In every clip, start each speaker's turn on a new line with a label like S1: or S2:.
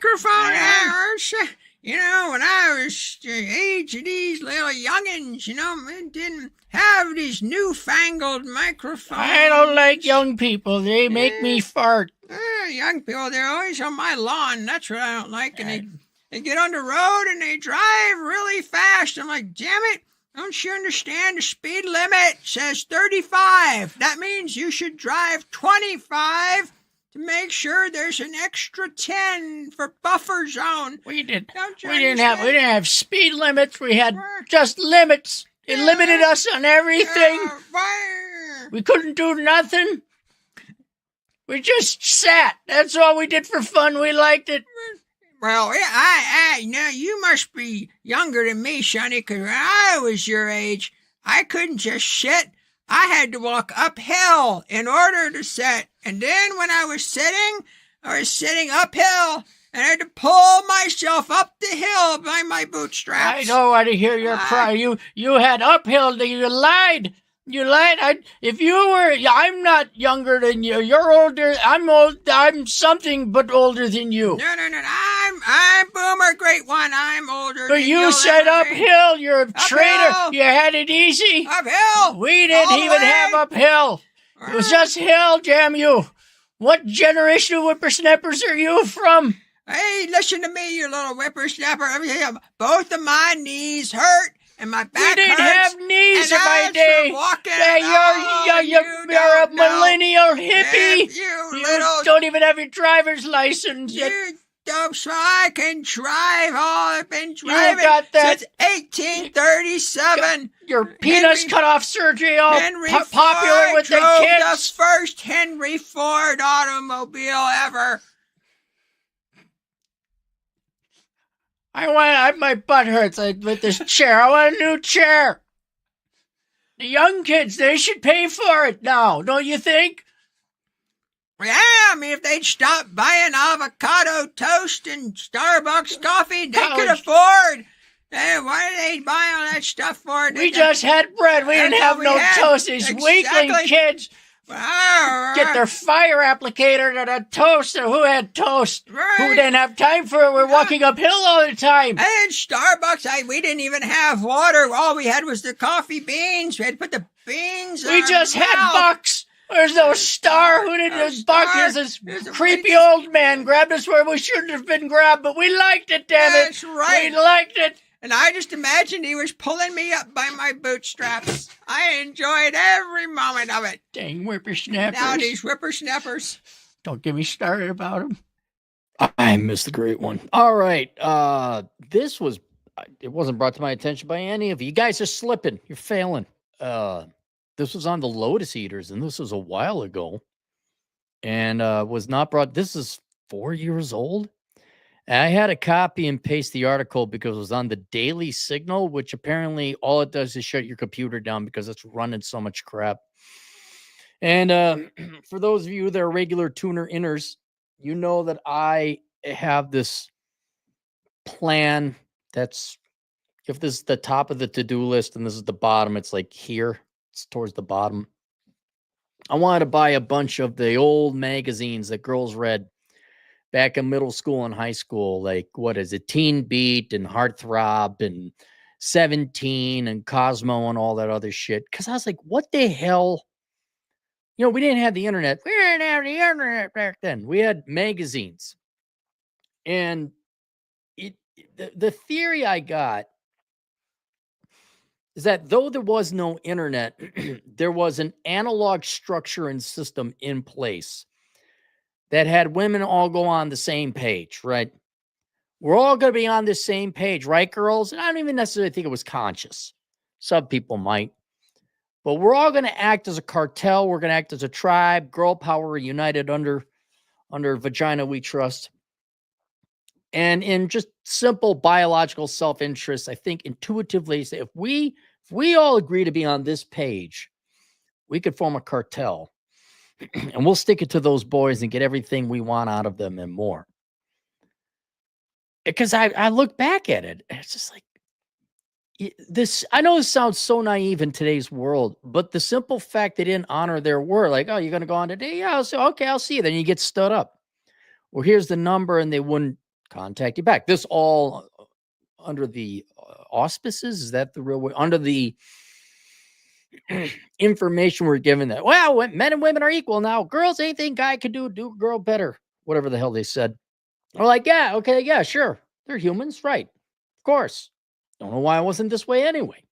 S1: microphone errors. You know, when I was the age of these little youngins, you know, they didn't have these newfangled microphones.
S2: I don't like young people. They make me fart.
S1: Young people, they're always on my lawn. That's what I don't like. And they get on the road and they drive really fast. I'm like, damn it. Don't you understand? The speed limit says 35. That means you should drive 25 to make sure there's an extra 10 for buffer zone.
S2: We didn't have speed limits. We had just limits. It limited us on everything. We couldn't do nothing. We just sat. That's all we did for fun. We liked it.
S1: Well, now you must be younger than me, Sonny, because when I was your age, I couldn't just sit. I had to walk uphill in order to sit. And then when I was sitting uphill, and I had to pull myself up the hill by my bootstraps.
S2: I don't want to hear your cry. You had uphill. You lied. You lied. I'm not younger than you. You're older. I'm old. I'm something but older than you.
S1: No. I'm Boomer Great One. I'm older
S2: but
S1: than
S2: you. But you said uphill. You're a traitor. You had it easy.
S1: Uphill.
S2: We didn't even have uphill. It was just hill, damn you. What generation of whippersnappers are you from?
S1: Hey, listen to me, you little whippersnapper. Both of my knees hurt. And my back
S2: we didn't
S1: hurts,
S2: have knees in my day.
S1: You're
S2: a millennial hippie.
S1: You
S2: don't even have your driver's license.
S1: You dumb so I can drive. I've been driving since 1837.
S2: Your penis cut off surgery all popular with the kids.
S1: The first Henry Ford automobile ever.
S2: My butt hurts with this chair. I want a new chair. The young kids, they should pay for it now, don't you think?
S1: Yeah, I mean, if they'd stop buying avocado toast and Starbucks coffee, they could afford. Hey, why did they buy all that stuff for?
S2: We just had bread. We didn't have no toast. These weakling kids. Get their fire applicator to the toaster. Who had toast?
S1: Right.
S2: Who didn't have time for it? We're walking uphill all the time.
S1: And Starbucks, we didn't even have water. All we had was the coffee beans. We had to put the beans
S2: We just had bucks. There's no star. Who did this buck? This creepy old man grabbed us where we shouldn't have been grabbed, but we liked it, damn it.
S1: That's right.
S2: We liked it.
S1: And I just imagined he was pulling me up by my bootstraps. I enjoyed every moment of it.
S2: Dang whippersnappers.
S1: Now these whippersnappers.
S2: Don't get me started about them.
S3: I missed the great one. All right. It wasn't brought to my attention by any of you. You guys are slipping. You're failing. This was on the Lotus Eaters, and this was a while ago. And was not brought. This is 4 years old. I had to copy and paste the article because it was on the Daily Signal, which apparently all it does is shut your computer down because it's running so much crap. And for those of you that are regular tuner-inners, you know that I have this plan that's, if this is the top of the to-do list and this is the bottom, it's like here. It's towards the bottom. I wanted to buy a bunch of the old magazines that girls read back in middle school and high school, like, what is it, Teen Beat and Heartthrob and 17 and Cosmo and all that other shit. Because I was like, what the hell? You know, we didn't have the internet. We didn't have the internet back then. We had magazines. And the theory I got is that though there was no internet, there was an analog structure and system in place that had women all go on the same page, right? We're all going to be on the same page, right, girls? And I don't even necessarily think it was conscious. Some people might. But we're all going to act as a cartel. We're going to act as a tribe. Girl power united under Vagina We Trust. And in just simple biological self-interest, I think intuitively, if we all agree to be on this page, we could form a cartel. And we'll stick it to those boys and get everything we want out of them and more. Because I look back at it, and it's just like, this. I know this sounds so naive in today's world, but the simple fact they didn't honor their word, like, oh, you're going to go on today? Yeah, okay, I'll see you. Then you get stood up. Well, here's the number, and they wouldn't contact you back. This all under the auspices? Is that the real way? Under the information we're given that, well, men and women are equal now. Girls, anything guy can do a girl better. Whatever the hell they said. We're like, yeah, okay, yeah, sure. They're humans, right? Of course. Don't know why I wasn't this way anyway.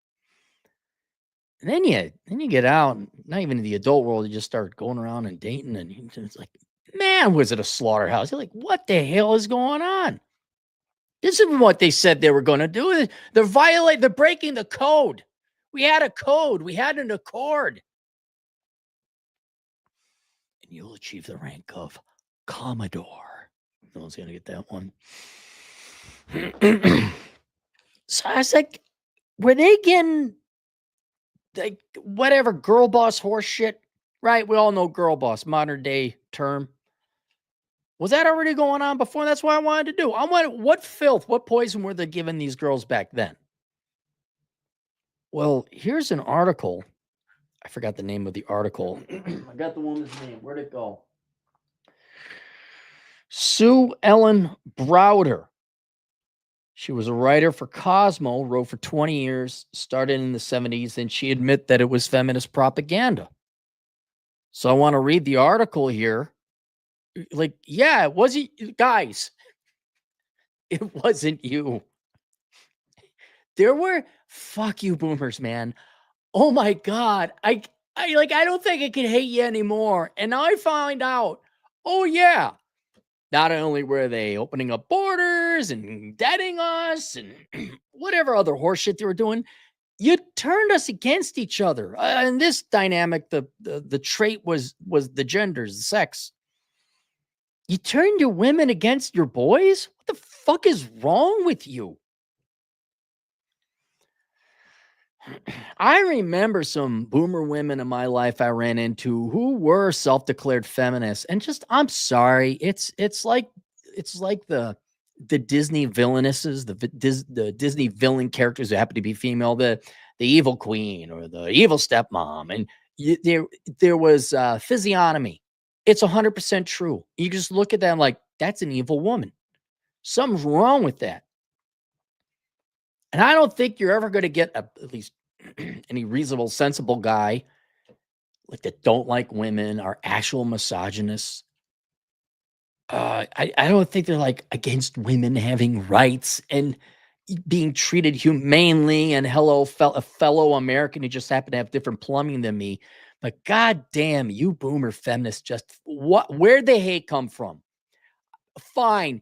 S3: And then you get out, not even in the adult world, you just start going around and dating, and it's like, man, was it a slaughterhouse? You're like, what the hell is going on? This is what they said they were going to do. They're breaking the code. We had a code. We had an accord. And you'll achieve the rank of Commodore. No one's going to get that one. So I was like, were they getting like whatever girl boss horse shit? Right? We all know girl boss, modern day term. Was that already going on before? That's what I wanted to do. What filth, what poison were they giving these girls back then? Well, here's an article. I forgot the name of the article. I got the woman's name. Where'd it go? Sue Ellen Browder. She was a writer for Cosmo, wrote for 20 years, started in the 70s, and she admitted that it was feminist propaganda. So I want to read the article here. Like, yeah, it wasn't, guys, it wasn't you. There were, fuck you boomers, man. Oh my God. I don't think I can hate you anymore. And now I find out, oh yeah, not only were they opening up borders and deading us and whatever other horseshit they were doing, you turned us against each other. In this dynamic, the trait was the genders, the sex. You turned your women against your boys? What the fuck is wrong with you? I remember some boomer women in my life I ran into who were self-declared feminists, and just, I'm sorry, it's like the Disney villainesses, the Disney villain characters who happen to be female, the evil queen or the evil stepmom, and there was physiognomy. It's 100% true. You just look at that like, that's an evil woman. Something's wrong with that. And I don't think you're ever going to get at least any reasonable, sensible guy like that don't like women, are actual misogynists. I don't think they're like against women having rights and being treated humanely and a fellow American who just happened to have different plumbing than me. But goddamn, you boomer feminists, just where'd the hate come from? Fine.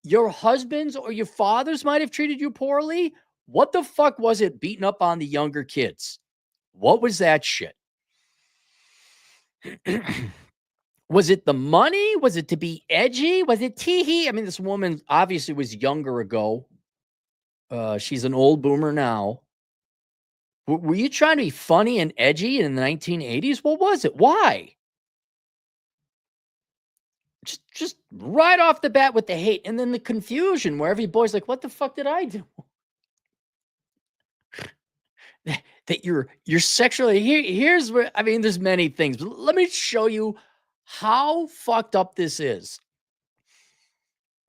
S3: Your husbands or your fathers might have treated you poorly. What the fuck was it beating up on the younger kids? What was that shit? Was it the money? Was it to be edgy? Was it tee-hee? I mean, this woman obviously was younger ago. She's an old boomer now. Were you trying to be funny and edgy in the 1980s? What was it? Why? Just right off the bat with the hate and then the confusion where every boy's like, what the fuck did I do? That you're sexually here's where, I mean, there's many things, but let me show you how fucked up this is.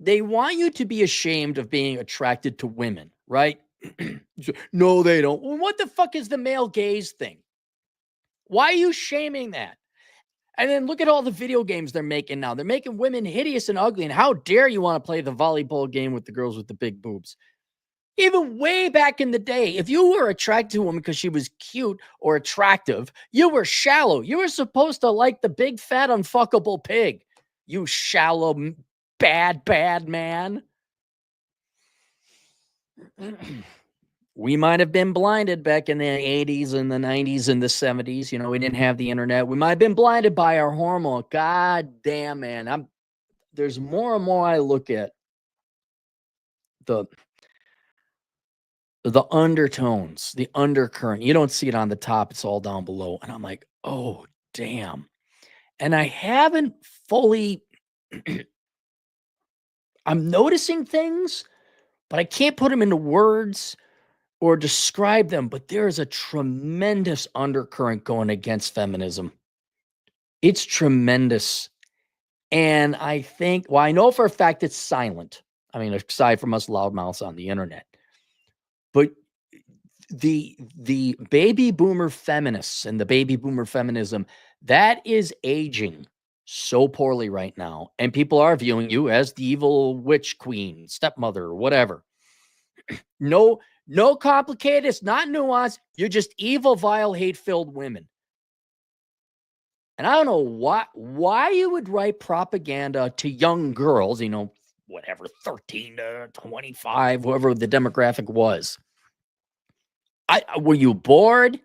S3: They want you to be ashamed of being attracted to women, right? No, they don't. Well, what the fuck is the male gaze thing? Why are you shaming that? And then look at all the video games they're making now. They're making women hideous and ugly. And how dare you want to play the volleyball game with the girls with the big boobs? Even way back in the day, if you were attracted to a woman because she was cute or attractive, you were shallow. You were supposed to like the big, fat, unfuckable pig. You shallow, bad man. We might have been blinded back in the 80s and the 90s and the 70s. You know, we didn't have the internet. We might have been blinded by our hormone. God damn, man. There's more and more I look at the undertones, the undercurrent. You don't see it on the top. It's all down below. And I'm like, oh, damn. And I haven't fully, I'm noticing things, but I can't put them into words or describe them. But there is a tremendous undercurrent going against feminism. It's tremendous. And I think, well, I know for a fact it's silent. I mean, aside from us loudmouths on the internet. But the baby boomer feminists and the baby boomer feminism, that is aging so poorly right now. And people are viewing you as the evil witch queen, stepmother, whatever. No complicated. It's not nuanced. You're just evil, vile, hate-filled women. And I don't know why you would write propaganda to young girls, whatever, 13 to 25, whoever the demographic was. Were you bored?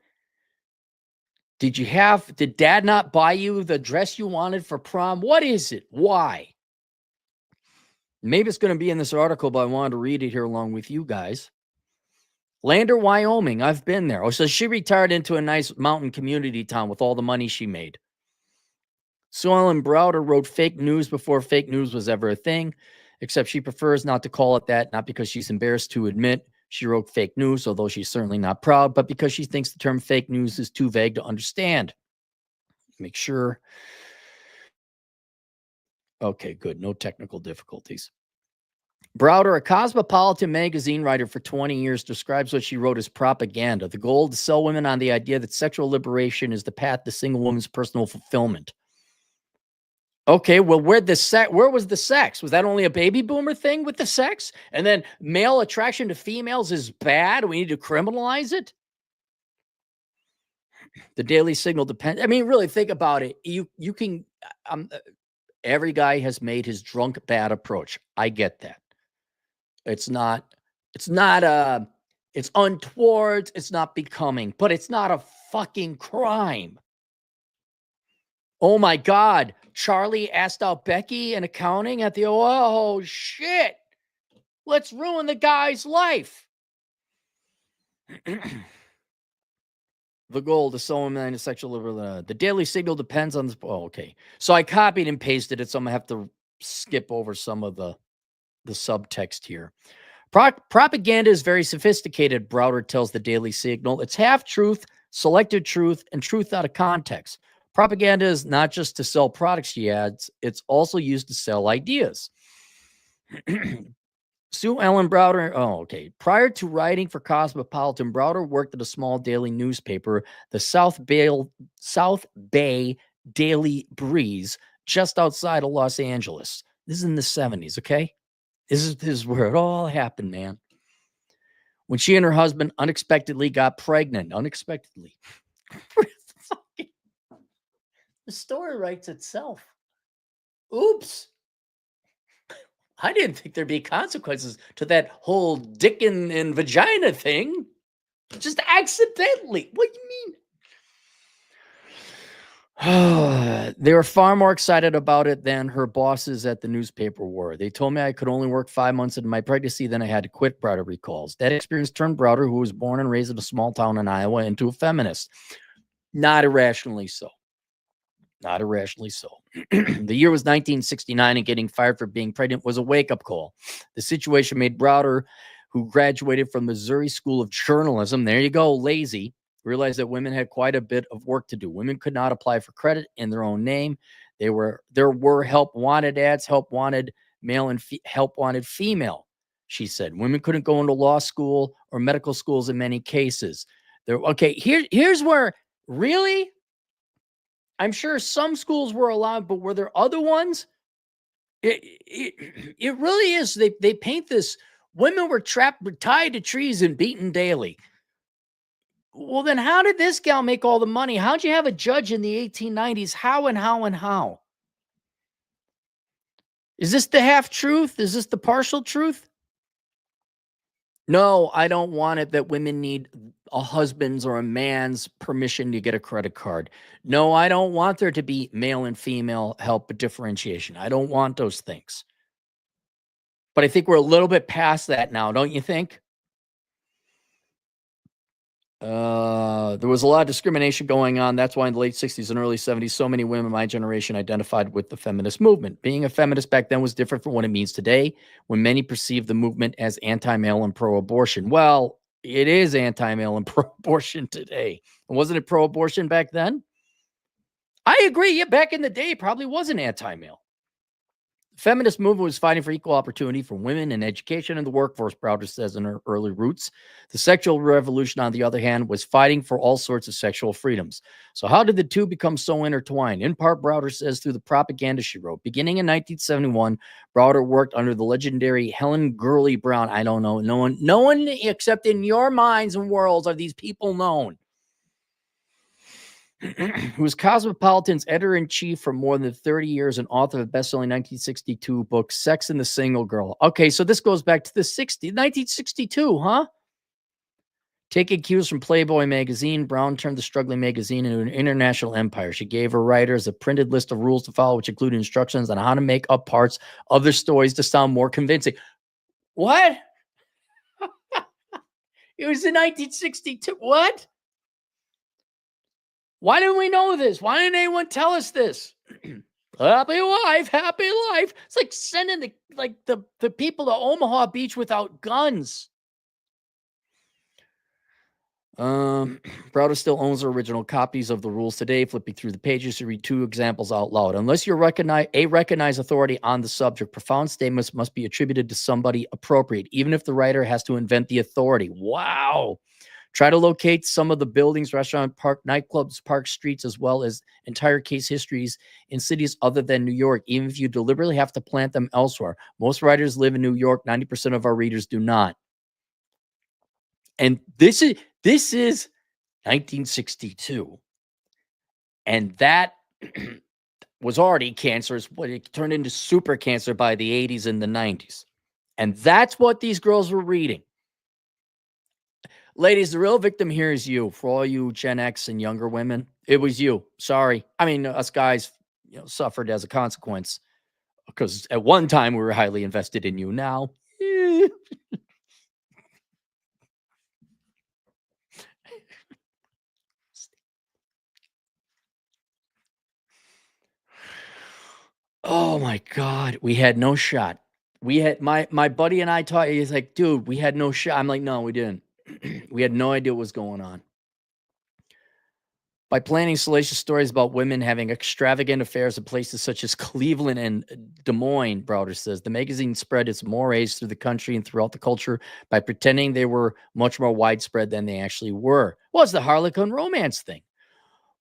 S3: Did dad not buy you the dress you wanted for prom? What is it? Why? Maybe it's going to be in this article, but I wanted to read it here along with you guys. Lander, Wyoming. I've been there. Oh, so she retired into a nice mountain community town with all the money she made. Sue Ellen Browder wrote fake news before fake news was ever a thing, except she prefers not to call it that, not because she's embarrassed to admit she wrote fake news, although she's certainly not proud, but because she thinks the term fake news is too vague to understand. Make sure. Okay, good. No technical difficulties. Browder, a Cosmopolitan magazine writer for 20 years, describes what she wrote as propaganda. The goal to sell women on the idea that sexual liberation is the path to single woman's personal fulfillment. Okay, well, where was the sex? Was that only a baby boomer thing with the sex? And then male attraction to females is bad? We need to criminalize it? The Daily Signal depends. I mean, really think about it. You can, every guy has made his drunk bad approach. I get that. It's untoward. It's not becoming, but it's not a fucking crime. Oh my God. Charlie asked out Becky in accounting at the, oh shit. Let's ruin the guy's life. The goal to sell women sexual liberal. The Daily Signal depends on this. Oh, okay. So I copied and pasted it. So I'm going to have to skip over some of the subtext here. Propaganda is very sophisticated, Browder tells the Daily Signal. It's half truth, selected truth, and truth out of context. Propaganda is not just to sell products, she adds. It's also used to sell ideas. Sue Ellen Browder. Oh, okay. Prior to writing for Cosmopolitan, Browder worked at a small daily newspaper, the South Bay Daily Breeze, just outside of Los Angeles. This is in the 70s, okay? This is where it all happened, man. When she and her husband unexpectedly got pregnant. Unexpectedly. The story writes itself. Oops. I didn't think there'd be consequences to that whole dick and vagina thing. Just accidentally. What do you mean? They were far more excited about it than her bosses at the newspaper were. They told me I could only work 5 months into my pregnancy, then I had to quit, Browder recalls. That experience turned Browder, who was born and raised in a small town in Iowa, into a feminist. Not irrationally so. Not irrationally so. The year was 1969, and getting fired for being pregnant was a wake-up call. The situation made Browder, who graduated from Missouri School of Journalism, there you go, lazy, realized that women had quite a bit of work to do. Women could not apply for credit in their own name. There were help wanted ads, help wanted male and help wanted female, she said. Women couldn't go into law school or medical schools in many cases. Here's where, really? I'm sure some schools were allowed, but were there other ones? It really is. They paint this, women were tied to trees and beaten daily. Well, then how did this gal make all the money? How'd you have a judge in the 1890s? How? Is this the half truth? Is this the partial truth? No, I don't want it that women need a husband's or a man's permission to get a credit card. No, I don't want there to be male and female help differentiation. I don't want those things. But I think we're a little bit past that now, don't you think? There was a lot of discrimination going on. That's why in the late 60s and early 70s, so many women in my generation identified with the feminist movement. Being a feminist back then was different from what it means today, when many perceive the movement as anti-male and pro-abortion. Well, it is anti-male and pro-abortion today. Wasn't it pro-abortion back then? I agree. Yeah, back in the day, it probably wasn't anti-male. The feminist movement was fighting for equal opportunity for women in education and the workforce, Browder says in her early roots. The sexual revolution, on the other hand, was fighting for all sorts of sexual freedoms. So how did the two become so intertwined? In part, Browder says through the propaganda she wrote. Beginning in 1971, Browder worked under the legendary Helen Gurley Brown. I don't know. No one except in your minds and worlds are these people known. Who was Cosmopolitan's editor-in-chief for more than 30 years and author of the best-selling 1962 book, Sex and the Single Girl. Okay, so this goes back to the 1962, huh? Taking cues from Playboy magazine, Brown turned the struggling magazine into an international empire. She gave her writers a printed list of rules to follow, which included instructions on how to make up parts of their stories to sound more convincing. What? It was in 1962. What? Why didn't we know this? Why didn't anyone tell us this? Happy life. It's like sending the people to Omaha Beach without guns. Browder still owns the original copies of the rules today. Flipping through the pages to read two examples out loud. Unless you're recognized authority on the subject, profound statements must be attributed to somebody appropriate, even if the writer has to invent the authority. Wow. Try to locate some of the buildings, restaurant, park, nightclubs, park streets, as well as entire case histories in cities other than New York, even if you deliberately have to plant them elsewhere. Most writers live in New York. 90% of our readers do not. And this is 1962. And that was already cancerous, but it turned into super cancer by the 80s and the 90s. And that's what these girls were reading. Ladies, the real victim here is you. For all you Gen X and younger women, it was you. Sorry. I mean, us guys, suffered as a consequence because at one time we were highly invested in you. Now, oh my God, we had no shot. We had my buddy and I taught. He's like, dude, we had no shot. I'm like, no, we didn't. We had no idea what was going on. By planning salacious stories about women having extravagant affairs in places such as Cleveland and Des Moines, Browder says, the magazine spread its mores through the country and throughout the culture by pretending they were much more widespread than they actually were. Well, it's the Harlequin romance thing.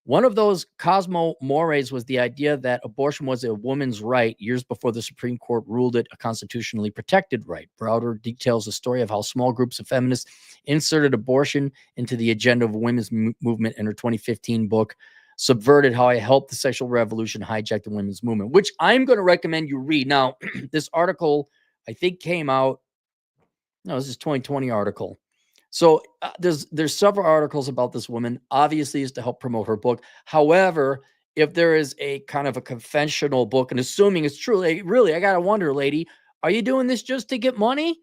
S3: One of those Cosmo mores was the idea that abortion was a woman's right years before the Supreme Court ruled it a constitutionally protected right. Browder details the story of how small groups of feminists inserted abortion into the agenda of a women's movement in her 2015 book, Subverted: How I Helped the Sexual Revolution Hijack the Women's Movement, which I'm going to recommend you read. Now, this article, I think, came out, no, this is 2020 article. So there's several articles about this woman, obviously is to help promote her book. However, if there is a kind of a conventional book, and assuming it's true, really, I got to wonder, lady, are you doing this just to get money?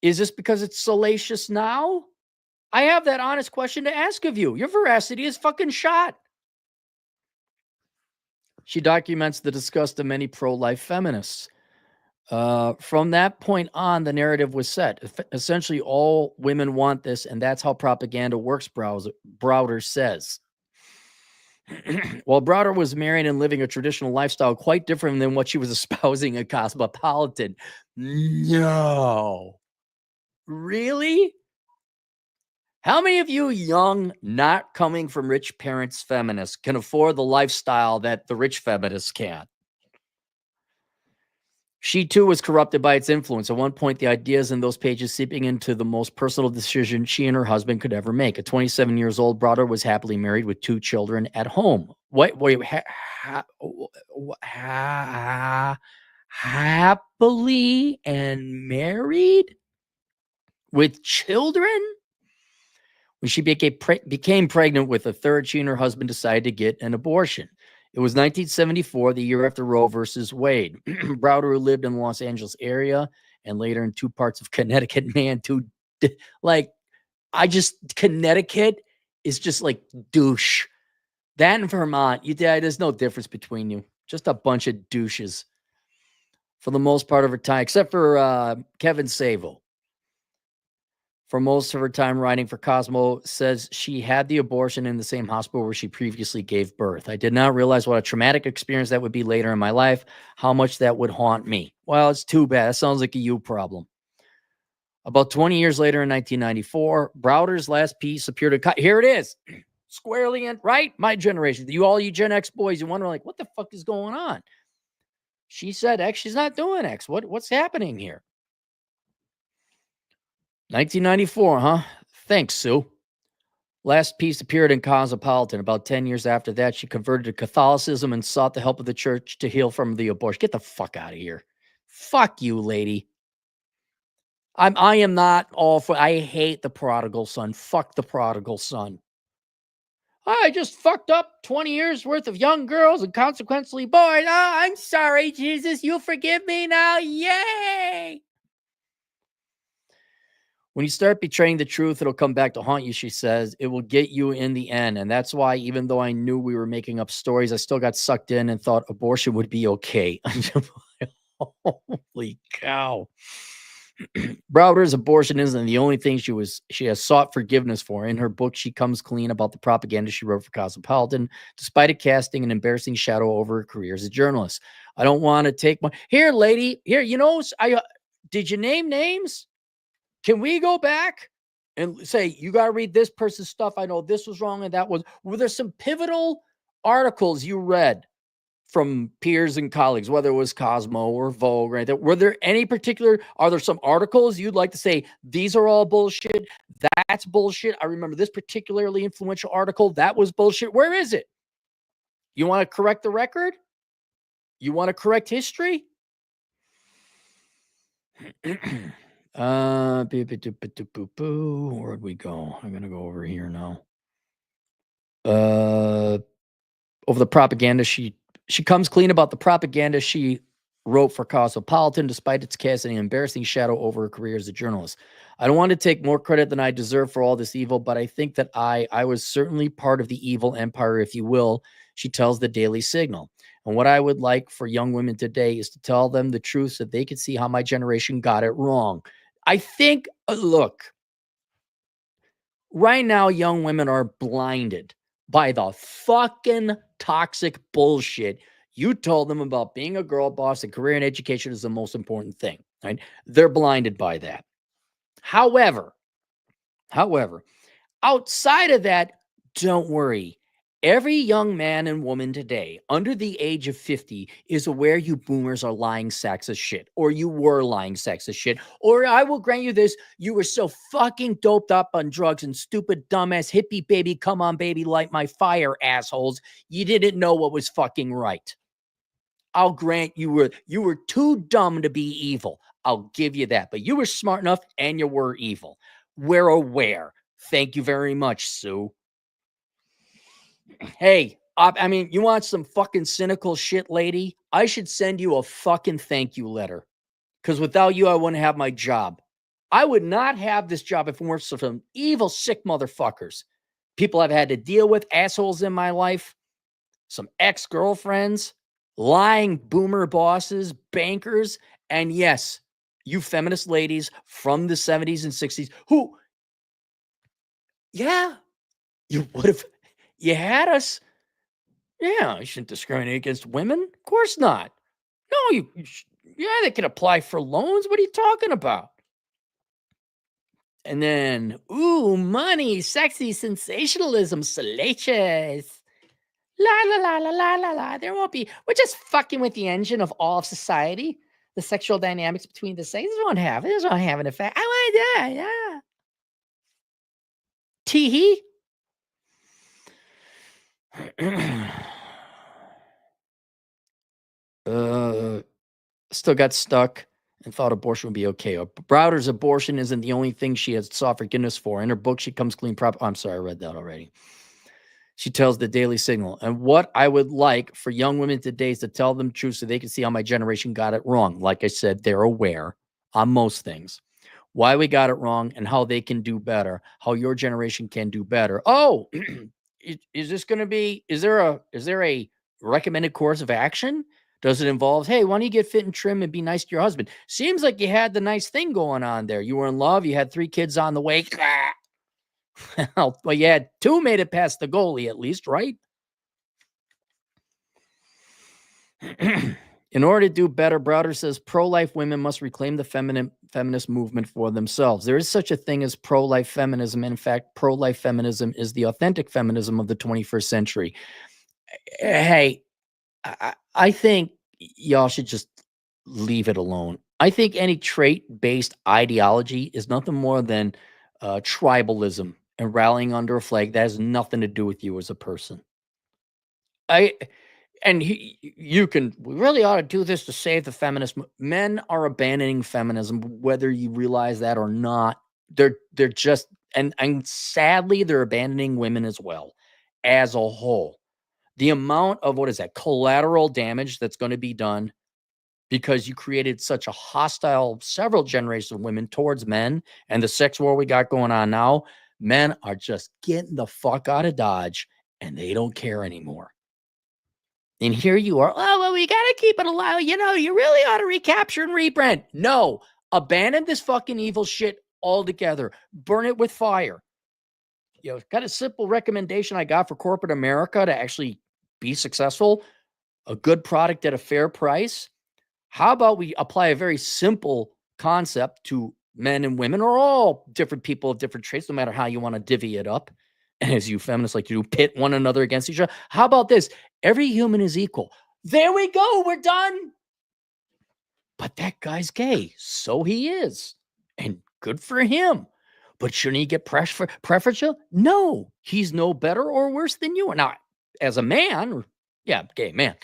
S3: Is this because it's salacious now? I have that honest question to ask of you. Your veracity is fucking shot. She documents the disgust of many pro-life feminists. From that point on, the narrative was set. Essentially, all women want this, and that's how propaganda works, Browder says. While Browder was married and living a traditional lifestyle quite different than what she was espousing at Cosmopolitan. No. Really? How many of you young, not coming from rich parents feminists can afford the lifestyle that the rich feminists can? She, too, was corrupted by its influence. At one point, the ideas in those pages seeping into the most personal decision she and her husband could ever make. At 27 years old, Browder was happily married with 2 children at home. Happily and married with children? When she became pregnant with a third, she and her husband decided to get an abortion. It was 1974, the year after Roe versus Wade. Browder, who lived in the Los Angeles area and later in 2 parts of Connecticut, Connecticut is just like douche. That and Vermont, there's no difference between you. Just a bunch of douches for the most part of her time, except for Kevin Savo. for most of her time writing for Cosmo, says she had the abortion in the same hospital where she previously gave birth. I did not realize what a traumatic experience that would be later in my life, how much that would haunt me. Well, it's too bad. That sounds like a you problem. About 20 years later in 1994, Browder's last piece appeared. Here it is. Squarely in, right? My generation. You Gen X boys, you wonder, like, what the fuck is going on? She said X. She's not doing X. What's happening here? 1994, huh? Thanks, Sue. Last piece appeared in Cosmopolitan. About 10 years after that, she converted to Catholicism and sought the help of the church to heal from the abortion. Get the fuck out of here. Fuck you, lady. I am not all for, I hate the prodigal son. Fuck the prodigal son. I just fucked up 20 years worth of young girls and consequently boys. Oh, I'm sorry, Jesus. You'll forgive me now. Yay. When you start betraying the truth, it'll come back to haunt you, she says. It will get you in the end. And that's why, even though I knew we were making up stories, I still got sucked in and thought abortion would be okay. Holy cow. Browder's abortion isn't the only thing she has sought forgiveness for. In her book, she comes clean about the propaganda she wrote for Cosmopolitan, despite it casting an embarrassing shadow over her career as a journalist. I don't want to take my... Here, lady. Here, did you name names? Can we go back and say, you got to read this person's stuff? I know this was wrong and that was... Were there some pivotal articles you read from peers and colleagues, whether it was Cosmo or Vogue, right? Were there any particular... Are there some articles you'd like to say, these are all bullshit, that's bullshit? I remember this particularly influential article, that was bullshit. Where is it? You want to correct the record? You want to correct history? Where'd we go? I'm gonna go over here now. Over the propaganda, she comes clean about the propaganda she wrote for Cosmopolitan, despite its casting an embarrassing shadow over her career as a journalist. I don't want to take more credit than I deserve for all this evil, but I think that I was certainly part of the evil empire, if you will, she tells the Daily Signal. And what I would like for young women today is to tell them the truth so they can see how my generation got it wrong. I think, look, right now, young women are blinded by the fucking toxic bullshit you told them about being a girl boss and career and education is the most important thing, right? They're blinded by that. However, outside of that, don't worry. Every young man and woman today under the age of 50 is aware you boomers are lying sacks of shit, or you were lying sacks of shit, or I will grant you this, you were so fucking doped up on drugs and stupid dumbass hippie baby, come on baby, light my fire assholes, you didn't know what was fucking right. I'll grant you were too dumb to be evil. I'll give you that, but you were smart enough and you were evil. We're aware. Thank you very much, Sue. Hey, I mean, you want some fucking cynical shit, lady? I should send you a fucking thank you letter. Because without you, I wouldn't have my job. I would not have this job if it weren't for some evil, sick motherfuckers. People I've had to deal with, assholes in my life, some ex-girlfriends, lying boomer bosses, bankers, and yes, you feminist ladies from the 70s and 60s who, yeah, you would have... You had us. Yeah, you shouldn't discriminate against women. Of course not. No, yeah, they can apply for loans. What are you talking about? And then, ooh, money, sexy, sensationalism, salacious. La, la, la, la, la, la, la. There won't be. We're just fucking with the engine of all of society. The sexual dynamics between the sexes won't have. This won't have an effect. I want that, yeah. Tee-hee. Still got stuck and thought abortion would be okay. Browder's abortion isn't the only thing she has sought forgiveness for. In her book, she comes clean. I'm sorry, I read that already. She tells the Daily Signal. And what I would like for young women today is to tell them the truth so they can see how my generation got it wrong. Like I said, they're aware on most things. Why we got it wrong and how they can do better. How your generation can do better. Oh, is this going to be... Is there a recommended course of action? Does it involve, hey, why don't you get fit and trim and be nice to your husband? Seems like you had the nice thing going on there. You were in love. You had 3 kids on the way. Well, you had 2 made it past the goalie at least, right? In order to do better, Browder says pro-life women must reclaim the feminist movement for themselves. There is such a thing as pro-life feminism. In fact, pro-life feminism is the authentic feminism of the 21st century. Hey, I think y'all should just leave it alone. I think any trait-based ideology is nothing more than tribalism and rallying under a flag that has nothing to do with you as a person. We really ought to do this to save the feminist. Men are abandoning feminism, whether you realize that or not. They're just, and sadly, they're abandoning women as well, as a whole. The amount of, collateral damage that's going to be done because you created such a hostile, several generations of women towards men, and the sex war we got going on now, men are just getting the fuck out of Dodge, and they don't care anymore. And here you are, oh, well, we got to keep it alive. You really ought to recapture and rebrand. No, abandon this fucking evil shit altogether. Burn it with fire. Kind of simple recommendation I got for corporate America to actually be successful, a good product at a fair price. How about we apply a very simple concept to men and women, or all different people of different traits, no matter how you want to divvy it up. And as you feminists like to do, pit one another against each other. How about this? Every human is equal. There we go. We're done. But that guy's gay. So he is. And good for him. But shouldn't he get preferential? No. He's no better or worse than you. Now, as a man, gay man.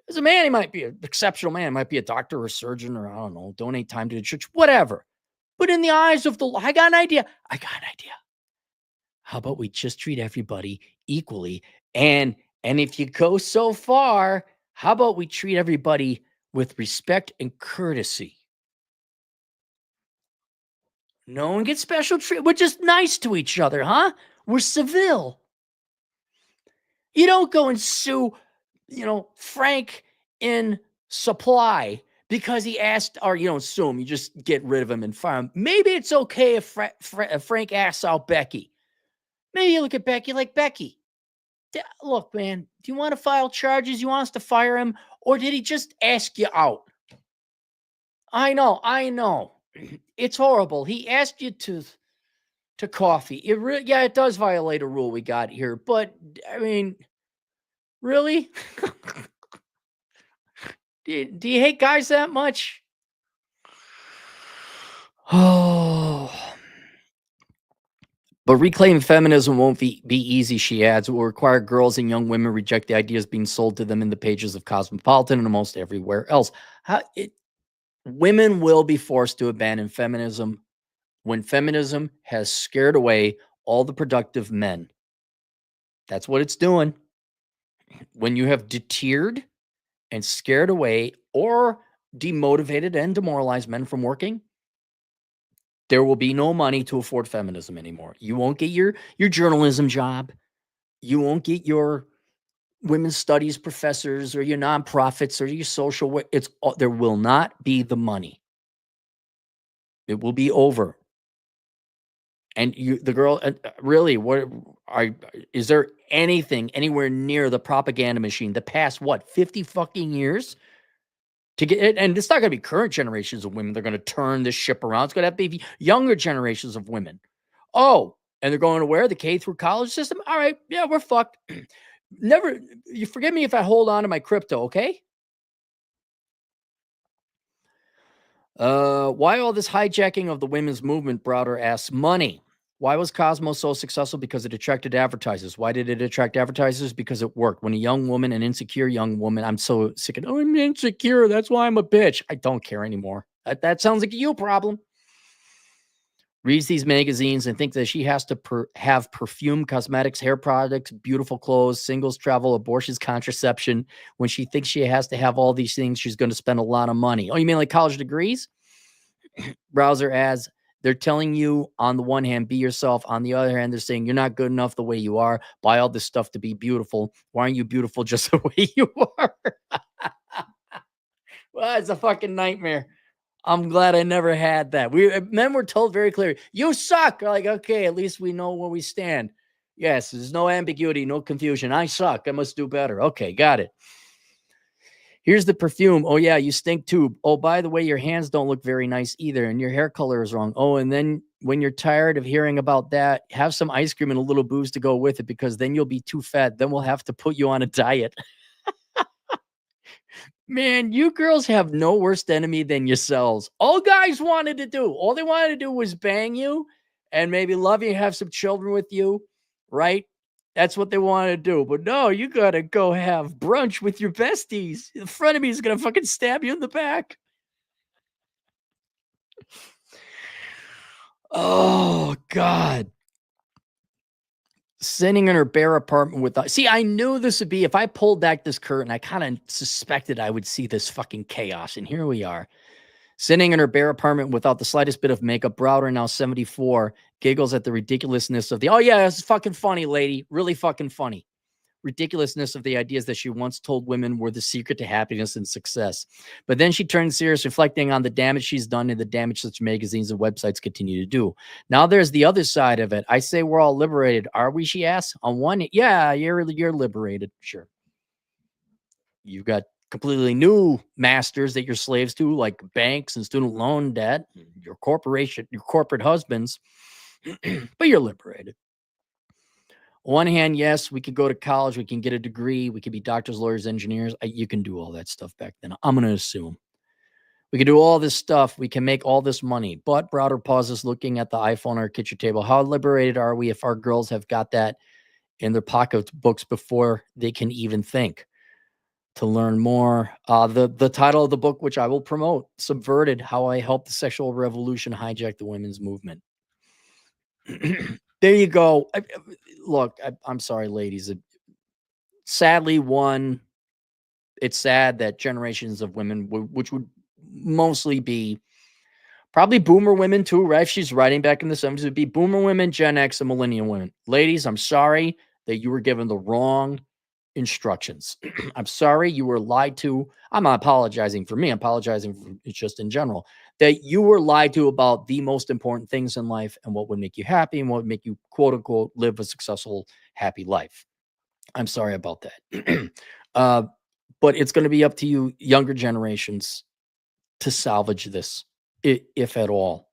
S3: As a man, he might be an exceptional man. He might be a doctor or a surgeon, or I don't know, donate time to the church, whatever. But in the eyes of the law, I got an idea. How about we just treat everybody equally? And if you go so far, how about we treat everybody with respect and courtesy? No one gets special treatment. We're just nice to each other, huh? We're civil. You don't go and sue, Frank in Supply because he asked, or you don't sue him, you just get rid of him and fire him. Maybe it's okay if Frank asks out Becky. Maybe you look at Becky like, Becky, look, man, do you want to file charges? You want us to fire him? Or did he just ask you out? I know. It's horrible. He asked you to coffee. It does violate a rule we got here. But, I mean, really? Do you hate guys that much? Oh. But reclaiming feminism won't be easy, she adds. It will require girls and young women reject the ideas being sold to them in the pages of Cosmopolitan and almost everywhere else. Women will be forced to abandon feminism when feminism has scared away all the productive men. That's what it's doing. When you have deterred and scared away or demotivated and demoralized men from working, there will be no money to afford feminism anymore. You won't get your journalism job. You won't get your women's studies professors or your nonprofits or your social work. There will not be the money. It will be over. And the girl, really, is there anything anywhere near the propaganda machine the past 50 fucking years to get it? And it's not going to be current generations of women. They're going to turn this ship around. It's going to have to be younger generations of women. Oh, and they're going to wear the K through college system. All right. Yeah, we're fucked. You forgive me if I hold on to my crypto. Okay. Why all this hijacking of the women's movement? Browder asks. Money. Why was Cosmo so successful? Because it attracted advertisers. Why did it attract advertisers? Because it worked. When a young woman, an insecure young woman, I'm so sick of, I'm insecure. That's why I'm a bitch. I don't care anymore. That sounds like a you problem. Reads these magazines and thinks that she has to have perfume, cosmetics, hair products, beautiful clothes, singles travel, abortions, contraception. When she thinks she has to have all these things, she's going to spend a lot of money. Oh, you mean like college degrees? Browser ads. They're telling you, on the one hand, be yourself. On the other hand, they're saying you're not good enough the way you are. Buy all this stuff to be beautiful. Why aren't you beautiful just the way you are? Well, it's a fucking nightmare. I'm glad I never had that. Men were told very clearly, you suck. Like, okay, at least we know where we stand. Yes, there's no ambiguity, no confusion. I suck. I must do better. Okay, got it. Here's the perfume. Oh, yeah, you stink too. Oh, by the way, your hands don't look very nice either, and your hair color is wrong. Oh, and then when you're tired of hearing about that, have some ice cream and a little booze to go with it, because then you'll be too fat. Then we'll have to put you on a diet. Man, you girls have no worse enemy than yourselves. All guys wanted to do, all they wanted to do was bang you and maybe love you, have some children with you, right? That's what they wanted to do. But no, you got to go have brunch with your besties. The front of me is going to fucking stab you in the back. Oh, God. Sitting in her bare apartment with us. See, I knew this would be, if I pulled back this curtain, I kind of suspected I would see this fucking chaos. And here we are. Sitting in her bare apartment without the slightest bit of makeup. Browder, now 74, giggles at the ridiculousness of the, oh yeah, it's fucking funny, lady. Really fucking funny. Ridiculousness of the ideas that she once told women were the secret to happiness and success. But then she turned serious, reflecting on the damage she's done and the damage such magazines and websites continue to do. Now there's the other side of it. I say we're all liberated. Are we, she asks? On one, yeah, you're liberated. Sure. You've got completely new masters that you're slaves to, like banks and student loan debt, your corporation, your corporate husbands, but you're liberated. On one hand, yes, we could go to college, we can get a degree, we could be doctors, lawyers, engineers. You can do all that stuff back then. I'm going to assume. We can do all this stuff. We can make all this money. But Browder pauses, looking at the iPhone on our kitchen table. How liberated are we if our girls have got that in their pocketbooks before they can even think? To learn more, the title of the book, which I will promote, Subverted, How I Helped the Sexual Revolution Hijack the Women's Movement. There you go. Look, I'm sorry, ladies. Sadly, it's sad that generations of women, which would mostly be probably boomer women too, right? If she's writing back in the 70s, it would be boomer women, Gen X, and millennial women. Ladies, I'm sorry that you were given the wrong instructions. I'm sorry you were lied to. I'm not apologizing for me. I'm apologizing for just in general, that you were lied to about the most important things in life and what would make you happy and what would make you, quote unquote, live a successful, happy life. I'm sorry about that. But it's going to be up to you, younger generations, to salvage this, if at all.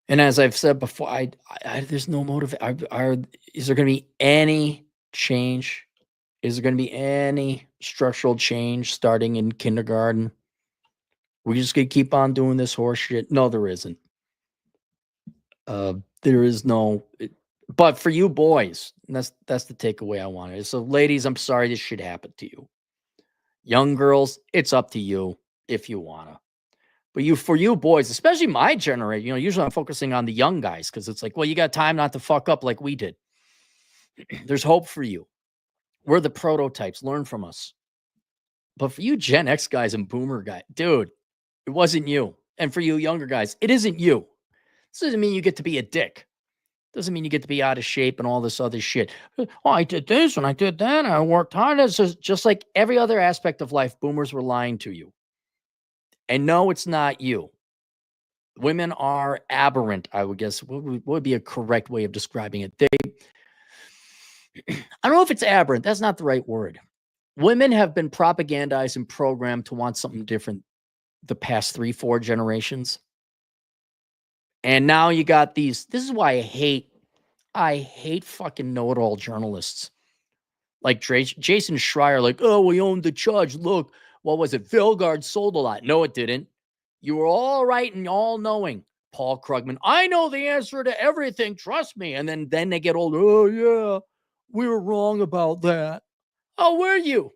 S3: And as I've said before, there's no motive. Is there going to be any change? Is there going to be any structural change starting in kindergarten? We're just going to keep on doing this horse shit? No, there isn't. There is no. But for you boys, that's the takeaway I wanted. So, ladies, I'm sorry this shit happened to you. Young girls, it's up to you if you wanna. But for you boys, especially my generation, usually I'm focusing on the young guys because it's like, well, you got time not to fuck up like we did. There's hope for you. We're the prototypes. Learn from us. But for you Gen X guys and boomer guys, dude, it wasn't you. And for you younger guys, it isn't you. This doesn't mean you get to be a dick. Doesn't mean you get to be out of shape and all this other shit. Oh, I did this and I did that. And I worked hard. It's just like every other aspect of life, boomers were lying to you. And no, it's not you. Women are aberrant, I would guess. What would be a correct way of describing it? I don't know if it's aberrant. That's not the right word. Women have been propagandized and programmed to want something different the past 3-4 generations. And now you got these. This is why I hate fucking know-it-all journalists. Like Jason Schreier, like, oh, we owned the judge. Look, what was it? Vilgard sold a lot. No, it didn't. You were all right and all knowing. Paul Krugman, I know the answer to everything. Trust me. And then they get old. Oh, yeah, we were wrong about that. Oh, were you?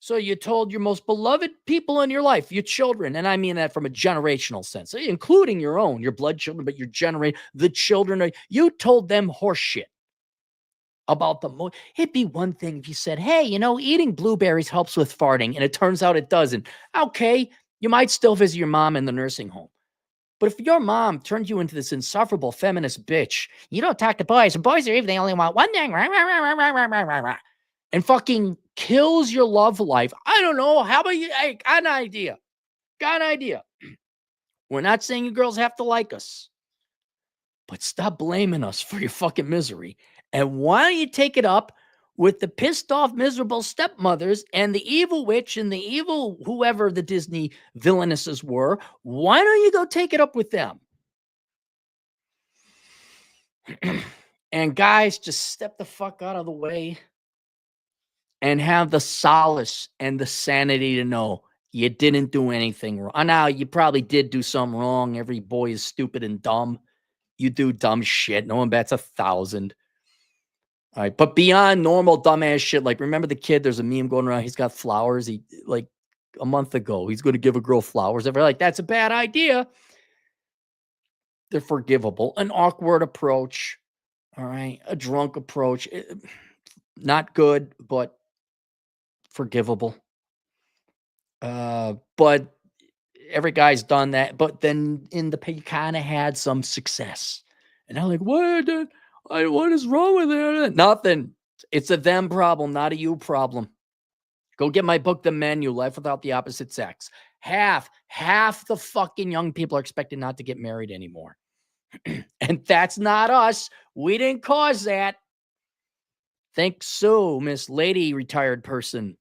S3: So you told your most beloved people in your life, your children, and I mean that from a generational sense, including your own, your blood children, but the children, you told them horse shit about it'd be one thing if you said, hey, eating blueberries helps with farting, and it turns out it doesn't. Okay, you might still visit your mom in the nursing home. But if your mom turned you into this insufferable feminist bitch, you don't talk to boys, and boys are evil, they only want one thing, and fucking kills your love life. I don't know. How about you? Hey, got an idea. Got an idea. We're not saying you girls have to like us, but stop blaming us for your fucking misery. And why don't you take it up with the pissed off, miserable stepmothers and the evil witch and the evil whoever the Disney villainesses were? Why don't you go take it up with them? And guys, just step the fuck out of the way and have the solace and the sanity to know you didn't do anything wrong. Now, you probably did do something wrong. Every boy is stupid and dumb. You do dumb shit. No one bats 1,000. All right. But beyond normal dumbass shit, like remember the kid, there's a meme going around. He's got flowers. He like a month ago, he's going to give a girl flowers. They're like, that's a bad idea. They're forgivable. An awkward approach. All right. A drunk approach. Not good, but forgivable. But every guy's done that. But then in the you kind of had some success. And I'm like, what is wrong with it? Nothing. It's a them problem, not a you problem. Go get my book, The Menu, Life Without the Opposite Sex. Half the fucking young people are expected not to get married anymore. And that's not us. We didn't cause that. Thanks so, Miss Lady Retired Person.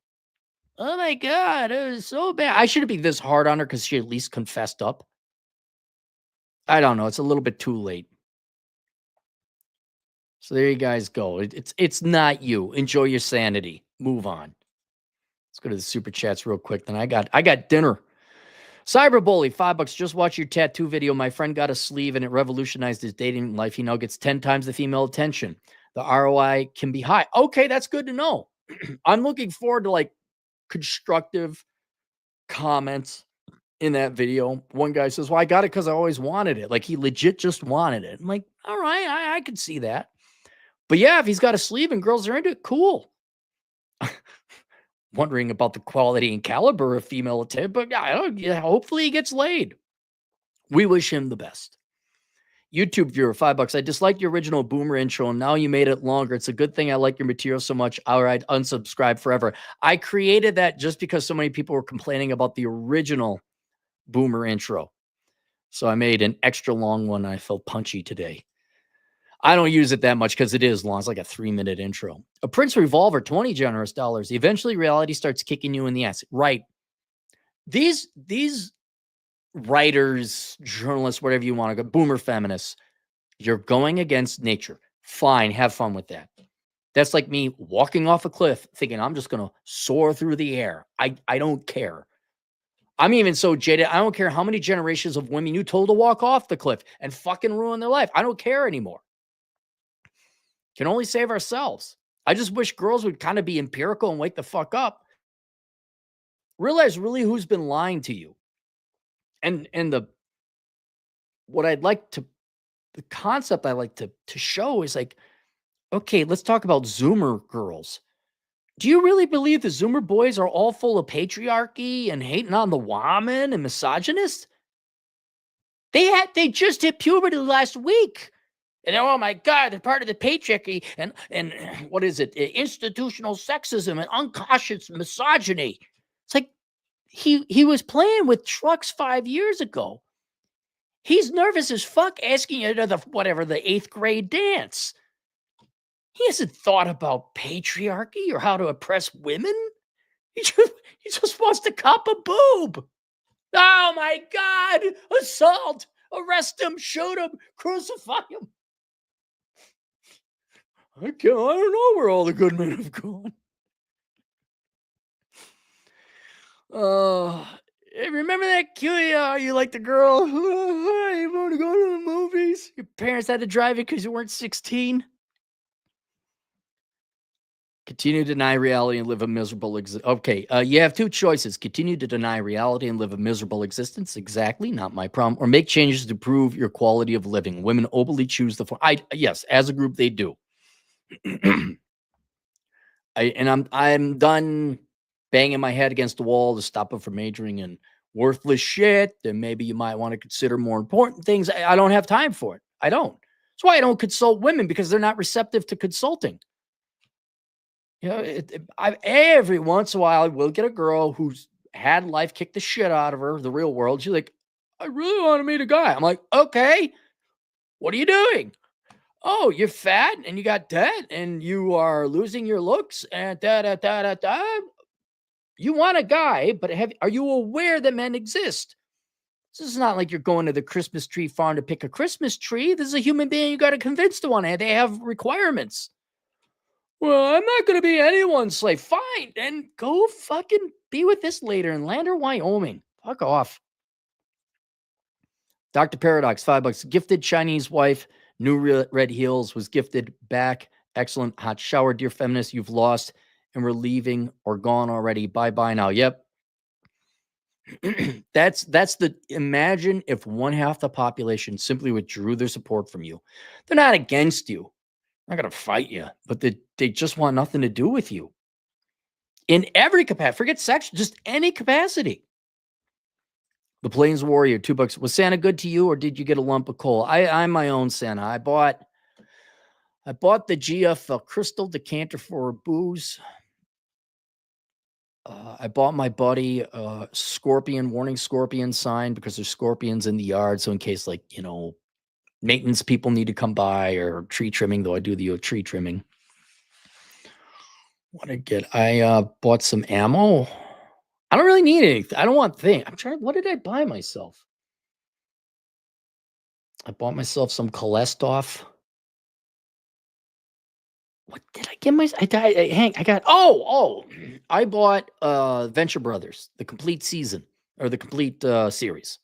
S3: Oh my God, it was so bad. I shouldn't be this hard on her because she at least confessed up. I don't know. It's a little bit too late. So there you guys go. It's not you. Enjoy your sanity. Move on. Let's go to the super chats real quick. Then I got dinner. Cyberbully, $5. Just watch your tattoo video. My friend got a sleeve and it revolutionized his dating life. He now gets 10 times the female attention. The ROI can be high. Okay, that's good to know. I'm looking forward to like constructive comments in that video. One guy says, well, I got it because I always wanted it. Like he legit just wanted it. I'm like, all right, I could see that. But yeah, if he's got a sleeve and girls are into it, cool. Wondering about the quality and caliber of female attention, but yeah, hopefully he gets laid. We wish him the best. YouTube viewer, $5. I disliked your original boomer intro, and now you made it longer. It's a good thing I like your material so much. All right, unsubscribe forever. I created that just because so many people were complaining about the original boomer intro. So I made an extra long one. I felt punchy today. I don't use it that much because it is long. It's like a 3-minute intro. A Prince Revolver, $20 generous dollars. Eventually, reality starts kicking you in the ass. Right. These writers, journalists, whatever you want to go, boomer feminists, you're going against nature. Fine. Have fun with that. That's like me walking off a cliff thinking I'm just going to soar through the air. I don't care. I'm even so jaded. I don't care how many generations of women you told to walk off the cliff and fucking ruin their life. I don't care anymore. Can only save ourselves. I just wish girls would kind of be empirical and wake the fuck up. Realize really who's been lying to you. And the concept I like to show is like, okay, let's talk about Zoomer girls. Do you really believe the Zoomer boys are all full of patriarchy and hating on the woman and misogynist? They just hit puberty last week. And oh my God, they're part of the patriarchy and what is it? Institutional sexism and unconscious misogyny. It's like he was playing with trucks 5 years ago. He's nervous as fuck asking you to the 8th grade dance. He hasn't thought about patriarchy or how to oppress women. He just wants to cop a boob. Oh my God, assault, arrest him, shoot him, crucify him. I don't know where all the good men have gone. Hey, remember that cute? You like the girl? You want to go to the movies? Your parents had to drive you because you weren't 16. Continue to deny reality and live a miserable existence. Okay, you have two choices. Continue to deny reality and live a miserable existence. Exactly, not my problem. Or make changes to improve your quality of living. Women openly choose the... Yes, as a group, they do. I'm done banging my head against the wall to stop them from majoring in worthless shit. Then maybe you might want to consider more important things. I don't have time for it. I don't. That's why I don't consult women, because they're not receptive to consulting. You know, every once in a while, I will get a girl who's had life kick the shit out of her, the real world. She's like, I really want to meet a guy. I'm like, okay, what are you doing? Oh, you're fat and you got debt and you are losing your looks and da da da da da. You want a guy, but are you aware that men exist? This is not like you're going to the Christmas tree farm to pick a Christmas tree. This is a human being you got to convince to want it. They have requirements. Well, I'm not going to be anyone's slave. Fine. Then go fucking be with this later in Lander, Wyoming. Fuck off. Dr. Paradox, $5. Gifted Chinese wife, new red heels, was gifted back. Excellent hot shower. Dear feminists, you've lost and we're leaving or gone already. Bye-bye now. Yep. That's the, imagine if one half the population simply withdrew their support from you. They're not against you. They're not going to fight you, but they just want nothing to do with you. In every capacity, forget sex, just any capacity. The Plains Warrior, $2. Was Santa good to you or did you get a lump of coal? I'm my own Santa. I bought the GF crystal decanter for booze. I bought my buddy a warning scorpion sign because there's scorpions in the yard. So in case maintenance people need to come by or tree trimming, though I do the tree trimming. What did I get? I bought some ammo. I don't really need anything. I don't want things. What did I buy myself? I bought myself some Kolestoff. What did I get myself? I bought Venture Brothers, the complete season or the complete series.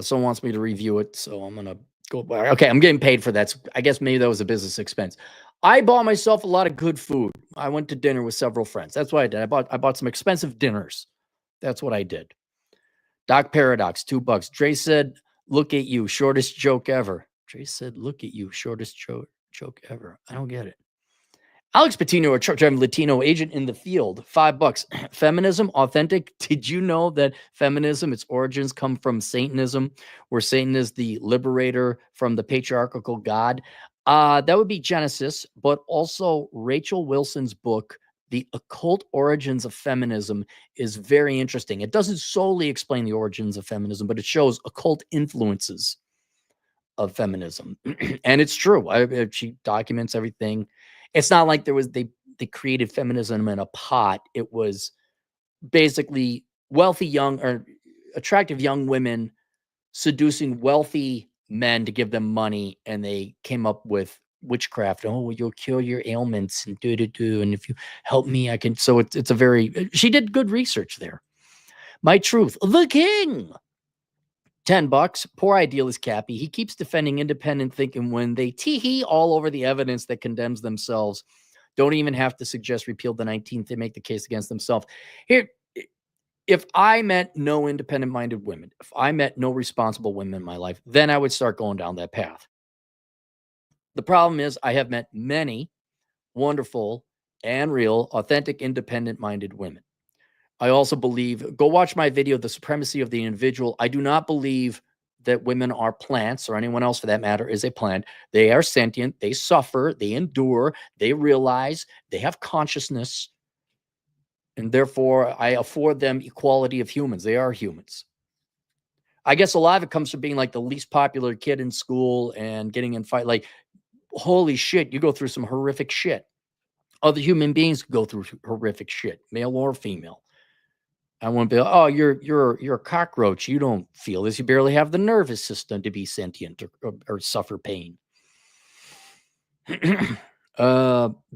S3: Someone wants me to review it, so I'm going to go. Okay, I'm getting paid for that. So I guess maybe that was a business expense. I bought myself a lot of good food. I went to dinner with several friends. That's what I did. I bought some expensive dinners. That's what I did. Doc Paradox, $2. Dre said, look at you, shortest joke ever. Dre said, look at you, shortest joke ever. I don't get it. Alex Patino, a truck driving Latino agent in the field, $5. Feminism, authentic. Did you know that feminism, its origins come from Satanism, where Satan is the liberator from the patriarchal God? That would be Genesis, but also Rachel Wilson's book, The Occult Origins of Feminism, is very interesting. It doesn't solely explain the origins of feminism, but it shows occult influences of feminism. And it's true. She documents everything. It's not like they created feminism in a pot. It was basically wealthy young or attractive young women seducing wealthy men to give them money, and they came up with witchcraft. Oh, you'll cure your ailments and and if you help me, I can. So it's a very, she did good research there. My Truth, the King, $10. Poor idealist Cappy. He keeps defending independent thinking when they tee-hee all over the evidence that condemns themselves. Don't even have to suggest repeal the 19th. They make the case against themselves. Here, if I met no independent-minded women, if I met no responsible women in my life, then I would start going down that path. The problem is I have met many wonderful and real, authentic, independent-minded women. I also believe, go watch my video, The Supremacy of the Individual. I do not believe that women are plants, or anyone else for that matter is a plant. They are sentient. They suffer. They endure. They realize. They have consciousness. And therefore, I afford them equality of humans. They are humans. I guess a lot of it comes from being like the least popular kid in school and getting in fight. Like, holy shit, you go through some horrific shit. Other human beings go through horrific shit, male or female. I won't be, oh, you're a cockroach. You don't feel this. You barely have the nervous system to be sentient or suffer pain.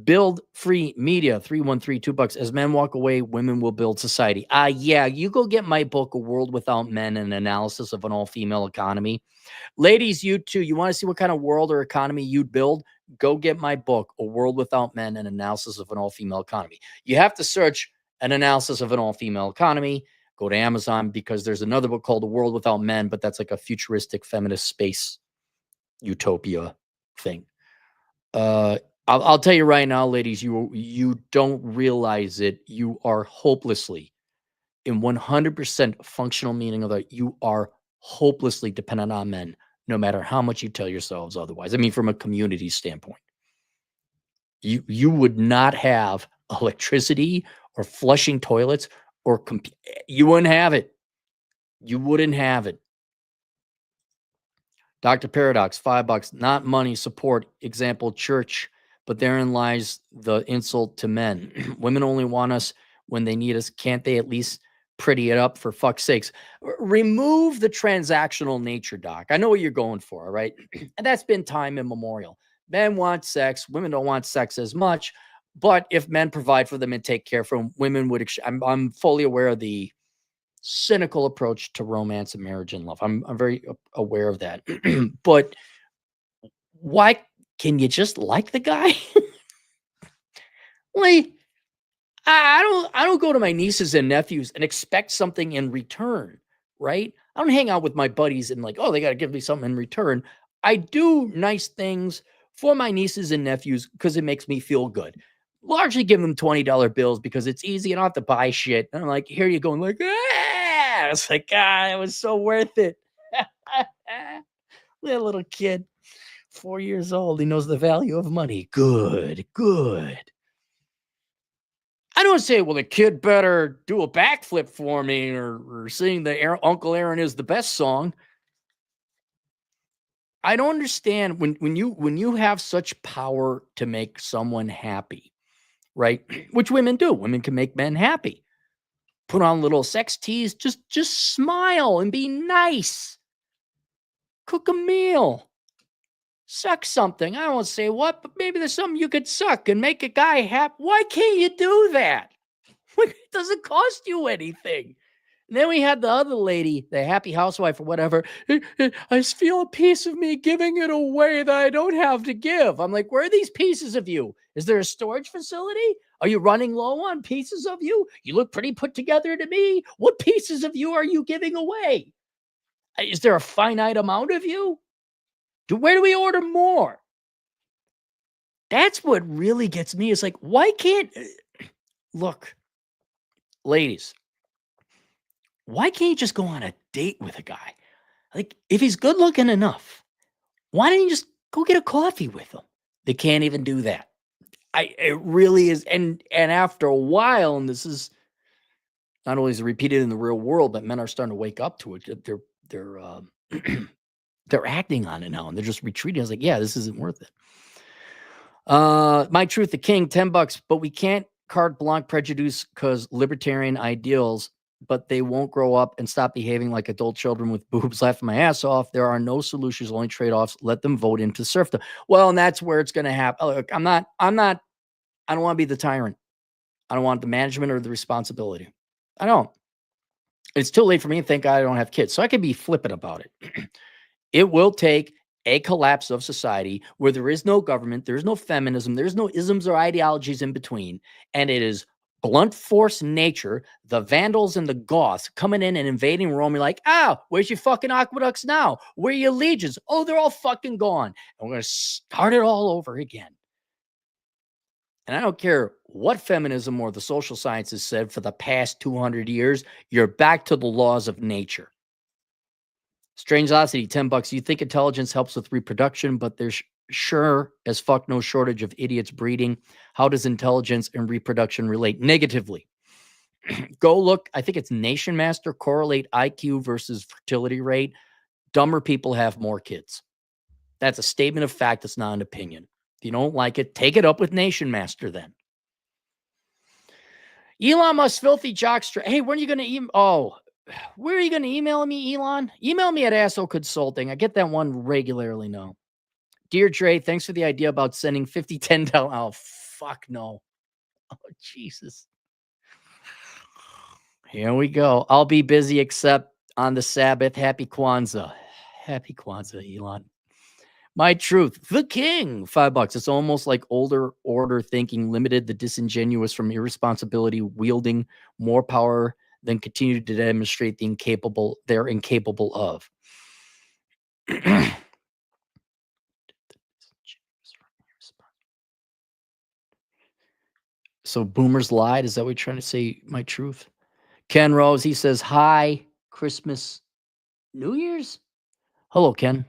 S3: Build Free Media, 313, $2. As men walk away, women will build society. Yeah, you go get my book, A World Without Men, an analysis of an all-female economy. Ladies, you too, you want to see what kind of world or economy you'd build? Go get my book, A World Without Men, an analysis of an all-female economy. You have to search an analysis of an all-female economy. Go to Amazon, because there's another book called A World Without Men, but that's like a futuristic feminist space utopia thing. I'll tell you right now, ladies, you don't realize it. You are hopelessly, in 100% functional meaning of that, you are hopelessly dependent on men, no matter how much you tell yourselves otherwise. I mean, from a community standpoint. you would not have electricity or flushing toilets or you wouldn't have it. You wouldn't have it. Dr. Paradox, $5, not money, support, example, church, but therein lies the insult to men. Women only want us when they need us. Can't they at least pretty it up, for fuck's sakes? Remove the transactional nature, Doc. I know what you're going for, all right? And that's been time immemorial. Men want sex. Women don't want sex as much. But if men provide for them and take care for them, women would. I'm fully aware of the cynical approach to romance and marriage and love. I'm very aware of that. But why can you just like the guy? Like, I don't go to my nieces and nephews and expect something in return, right? I don't hang out with my buddies and like, oh, they got to give me something in return. I do nice things for my nieces and nephews because it makes me feel good. Largely give them $20 bills because it's easy and I don't have to buy shit. And I'm like, here you go. And like, it's like, it was so worth it. Little kid, 4 years old. He knows the value of money. Good. I don't say, well, the kid better do a backflip for me or sing the Uncle Aaron is the best song. I don't understand when you have such power to make someone happy, right? Which women do. Women can make men happy. Put on little sex tease. Just smile and be nice. Cook a meal. Suck something. I won't say what, but maybe there's something you could suck and make a guy happy. Why can't you do that? It doesn't cost you anything. And then we had the other lady, the happy housewife or whatever. I feel a piece of me giving it away that I don't have to give. I'm like, where are these pieces of you? Is there a storage facility? Are you running low on pieces of you? You look pretty put together to me. What pieces of you are you giving away? Is there a finite amount of you? Where do we order more? That's what really gets me. Is like, why can't look, ladies, why can't you just go on a date with a guy? Like, if he's good looking enough, why don't you just go get a coffee with him? They can't even do that. It really is. And after a while, and this is not only is it repeated in the real world, but men are starting to wake up to it. They're acting on it now and they're just retreating. I was like, yeah, this isn't worth it. My Truth, the King, $10, but we can't carte blanche prejudice because libertarian ideals, but they won't grow up and stop behaving like adult children with boobs, laughing my ass off. There are no solutions, only trade-offs. Let them vote into serfdom. Well, and that's where it's going to happen. Look, I don't want to be the tyrant. I don't want the management or the responsibility. I don't. It's too late for me to think I don't have kids. So I can be flippant about it. It will take a collapse of society where there is no government, there's no feminism, there's no isms or ideologies in between, and it is blunt force nature, the Vandals and the Goths coming in and invading Rome. You're like, where's your fucking aqueducts now? Where are your legions? Oh, they're all fucking gone. And we're going to start it all over again. And I don't care what feminism or the social sciences said for the past 200 years, you're back to the laws of nature. Strangeosity, $10. You think intelligence helps with reproduction, but there's sure as fuck no shortage of idiots breeding. How does intelligence and reproduction relate negatively? Go look, I think it's Nation Master, correlate IQ versus fertility rate. Dumber people have more kids. That's a statement of fact. It's not an opinion. If you don't like it, take it up with Nation Master then. Elon Musk, filthy jockster. Hey, when are you going to where are you going to email me, Elon? Email me at Asshole Consulting. I get that one regularly now. Dear Dre, thanks for the idea about sending $50, $10. Oh, fuck no. Oh, Jesus. Here we go. I'll be busy except on the Sabbath. Happy Kwanzaa. Happy Kwanzaa, Elon. My Truth, the King, $5. It's almost like older order thinking limited the disingenuous from irresponsibility, wielding more power than continue to demonstrate they're incapable of. So boomers lied? Is that what you're trying to say, My Truth? Ken Rose, he says, hi, Christmas, New Year's? Hello, Ken.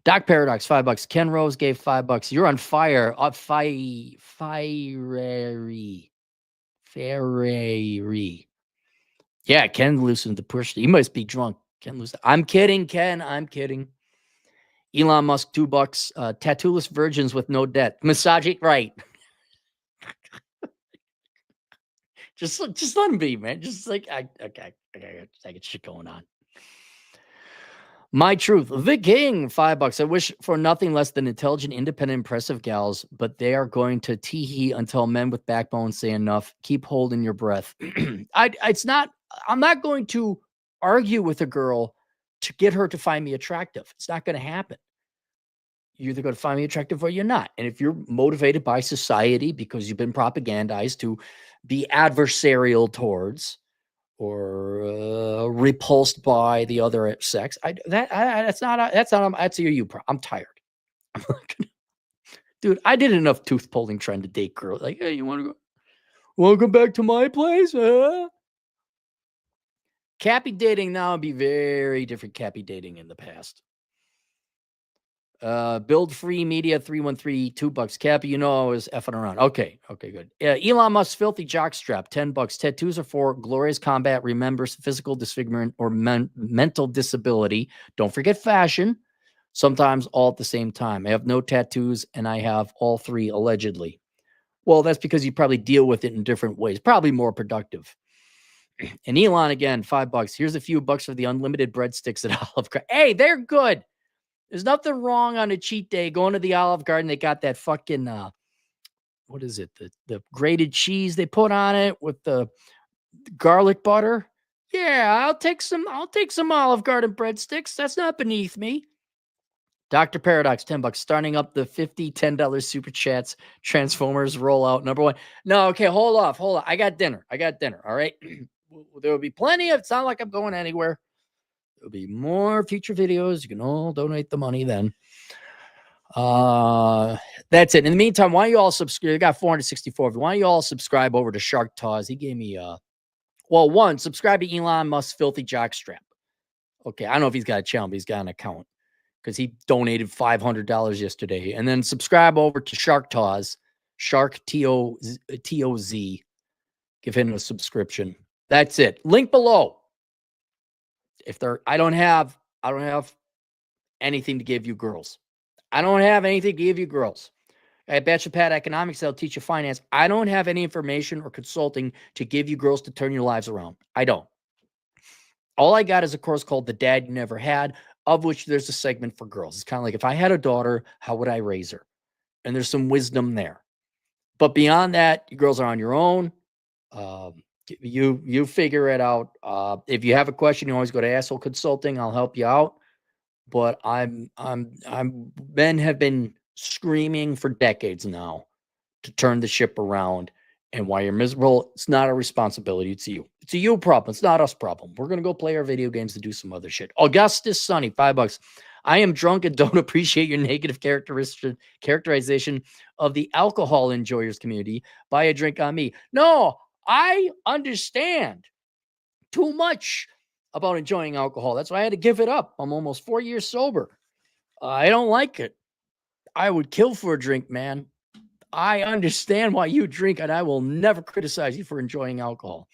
S3: Doc Paradox, $5. Ken Rose gave $5. You're on fire. Fiery. Yeah, Ken loosened the push. He must be drunk. Ken loosened. I'm kidding, Ken. I'm kidding. Elon Musk, $2. Tattooless virgins with no debt. Massage, right. just let him be, man. Just like, I got shit going on. My Truth, the King, $5. I wish for nothing less than intelligent, independent, impressive gals, but they are going to tee-hee until men with backbone say enough. Keep holding your breath. I'm not going to argue with a girl to get her to find me attractive. It's not going to happen. You're either going to find me attractive or you're not. And if you're motivated by society because you've been propagandized to be adversarial towards or repulsed by the other sex, that's you. I'm tired. Dude, I did enough tooth pulling trying to date girls. Like, hey, you want to go? Welcome back to my place. Cappy dating now would be very different. Cappy dating in the past. Build Free Media 313, $2. Cappy, you know I was effing around. Okay, good. Elon Musk's filthy jockstrap, $10. Tattoos are for glorious combat, remembers physical disfigurement or mental disability. Don't forget fashion. Sometimes all at the same time. I have no tattoos and I have all three allegedly. Well, that's because you probably deal with it in different ways. Probably more productive. And Elon again, $5. Here's a few bucks for the unlimited breadsticks at Olive Garden. Hey, they're good. There's nothing wrong on a cheat day going to the Olive Garden. They got that fucking what is it? The grated cheese they put on it with the garlic butter. Yeah, I'll take some Olive Garden breadsticks. That's not beneath me. Dr. Paradox, $10. Starting up the $50, $10 super chats. Transformers rollout number 1. No, okay, hold off. I got dinner. All right. There will be plenty of. It's not like I'm going anywhere. There'll be more future videos. You can all donate the money then. That's it. In the meantime, why don't you all subscribe? You got 464 of you. Why don't you all subscribe over to Shark Tawz? He gave me one, subscribe to Elon Musk's filthy jockstrap. Okay, I don't know if he's got a channel, but he's got an account because he donated $500 yesterday. And then subscribe over to Shark Tawz, Shark T-O-Z. Give him a subscription. That's it. Link below. I don't have anything to give you girls. I don't have anything to give you girls. At Bachelor Pad Economics, they'll teach you finance. I don't have any information or consulting to give you girls to turn your lives around. I don't. All I got is a course called The Dad You Never Had, of which there's a segment for girls. It's kind of like, if I had a daughter, how would I raise her? And there's some wisdom there. But beyond that, you girls are on your own. You figure it out. If you have a question, you always go to Asshole Consulting. I'll help you out. But men have been screaming for decades now to turn the ship around. And why you're miserable, it's not a responsibility. It's you. It's a you problem. It's not us problem. We're going to go play our video games to do some other shit. Augustus Sonny, $5. I am drunk and don't appreciate your negative characterization of the alcohol enjoyers community. Buy a drink on me. No, I understand too much about enjoying alcohol. That's why I had to give it up. I'm almost 4 years sober. I don't like it. I would kill for a drink, man. I understand why you drink, and I will never criticize you for enjoying alcohol.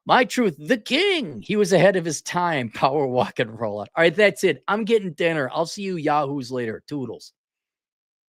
S3: My Truth, the King. He was ahead of his time. Power walk and roll out. All right, that's it. I'm getting dinner. I'll see you yahoos later. Toodles.